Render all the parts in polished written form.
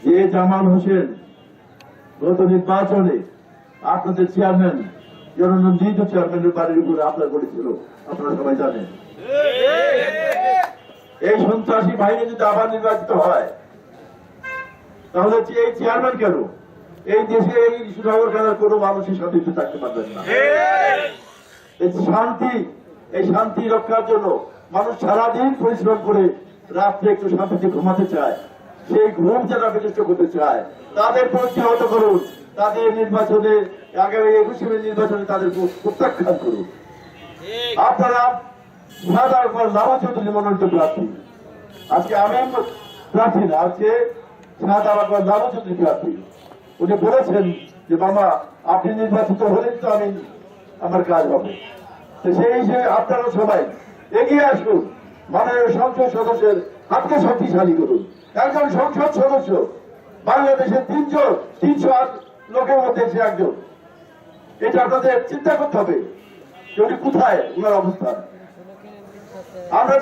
যে জামাল হোসেন গত নির্বাচনে আপনাদের চেয়ারম্যান জননন্দিত চেয়ারম্যানের বাড়ির উপরে আপনার করেছিল, আপনারা সবাই জানেন। এই সন্ত্রাসী বাহিনী যদি আবার নির্বাচিত হয় তাহলে এই চেয়ারম্যান কেন এই দেশে এই নগরখানার কোনো মানুষের শান্তিতে থাকতে পারবেন না। এই শান্তি রক্ষার জন্য মানুষ সারাদিন পরিশ্রম করে রাত্রে একটু শান্তিতে ঘুমাতে চায়, সেই ঘুম যারা বিনষ্ট করতে চায় তাদের প্রতিহত করুন, তাদের নির্বাচনে আগামী 21 নির্বাচনে তাদের প্রত্যাখ্যান করুন। আপনারা লাভা চৌধুরী মনোনীত প্রার্থী, আজকে আমি প্রার্থী না, আজকে লাভা চৌধুরী প্রার্থী। উনি বলেছেন যে মামা আপনি নির্বাচিত হলেই তো আমি আমার কাজ হবে। সেই হিসেবে আপনারা সবাই এগিয়ে আসুন, মাননীয় সংসদ সদস্যের হাতকে শক্তিশালী করুন। একজন সংসদ সদস্য বাংলাদেশের 308 লোকের মধ্যে সে একজন, এটা আপনাদের চিন্তা করতে হবে যে উনি কোথায়, উনার অবস্থান। আমরা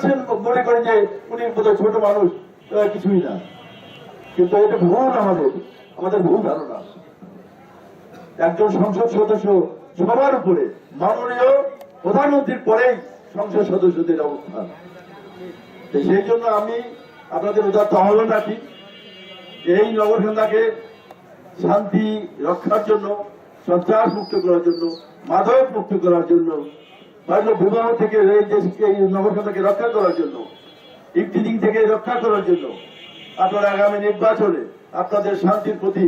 মনে করি যে উনি বোধহয় ছোট মানুষ, কিছুই না, কিন্তু এটা ভুল, আমাদের ভুল ধারণা। একজন সংসদ সদস্য সবার উপরে, মাননীয় প্রধানমন্ত্রীর পরেই সংসদ সদস্যদের অবস্থান। সেই জন্য আমি আপনাদের উদাত্ত আহ্বান রাখি, এই নগরখান্দাকে শান্তি রক্ষার জন্য, সন্ত্রাস মুক্ত করার জন্য, মাদক মুক্ত করার জন্য, বাল্য বিবাহ থেকে এই নগরখান্দাকে রক্ষা করার জন্য, ইফতিজিং থেকে রক্ষা করার জন্য আপনারা আগামী নির্বাচনে আপনাদের শান্তির প্রতি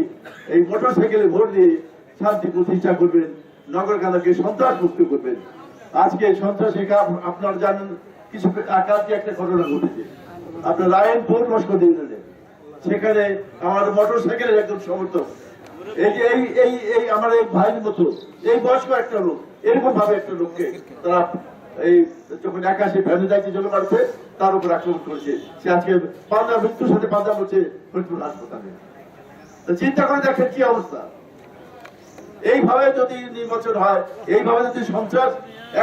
এই মোটরসাইকেলে ভোট দিয়ে শান্তি প্রতিষ্ঠা করবেন, নগরখান্দাকে সন্ত্রাস মুক্ত করবেন। আজকে সন্ত্রাসী আপনারা জানেন কিছু আকাশে একটা ঘটনা ঘটেছে আপনার রায়নপুর লস্কর ইউনিয়নে, সেখানে আমার মোটরসাইকেলের একজন সমর্থক এই যে এই আমার এই ভাইয়ের মতো এই বয়স্ক একটা লোক, এরকম ভাবে একটা লোককে তারা এই যখন একাশে ভ্যানে যাইতে জন্য মারছে তার উপর আক্রমণ করেছে। সে আজকে মৃত্যুর সাথে পাঞ্জা হচ্ছে ফরিদপুর হাসপাতালে। চিন্তা করে দেখেন কি অবস্থা। এইভাবে যদি নির্বাচন হয়, এইভাবে যদি সন্ত্রাস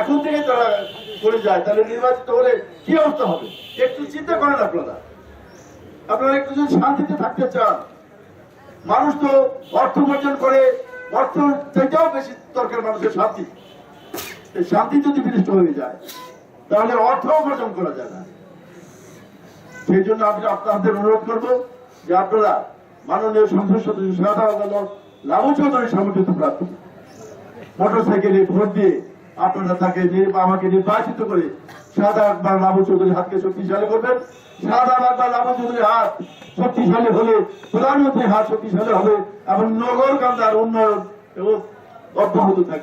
এখন থেকে তারা করে যায়, তাহলে নির্বাচিত হলে কি অবস্থা হবে একটু চিন্তা করেন আপনারা একটু যদি শান্তিতে থাকতে চান। মানুষ তো অর্থ উপার্জন করে, অর্থ চাইতেও বেশি দরকার মানুষের শান্তি। শান্তি যদি বিনষ্ট হয়ে যায় তাহলে অর্থ উপার্জন করা যায় না। সেই জন্য আমি আপনাদের অনুরোধ করবো যে আপনারা মাননীয় সংসদ সদস্য লাভু চৌধুরী সমর্থিত প্রার্থী, মোটরসাইকেলে ভোট দিয়ে আপনারা তাকে আমাকে নির্বাচিত করে শাহজাহান লাভু চৌধুরীর হাতকে শক্তিশালী করবেন। শাহজাহান লাভু চৌধুরীর হাত শক্তিশালী হলে প্রধানমন্ত্রীর হাত শক্তিশালী হবে এবং নগরকান্দার উন্নয়ন এবং অব্যাহত থাকবে।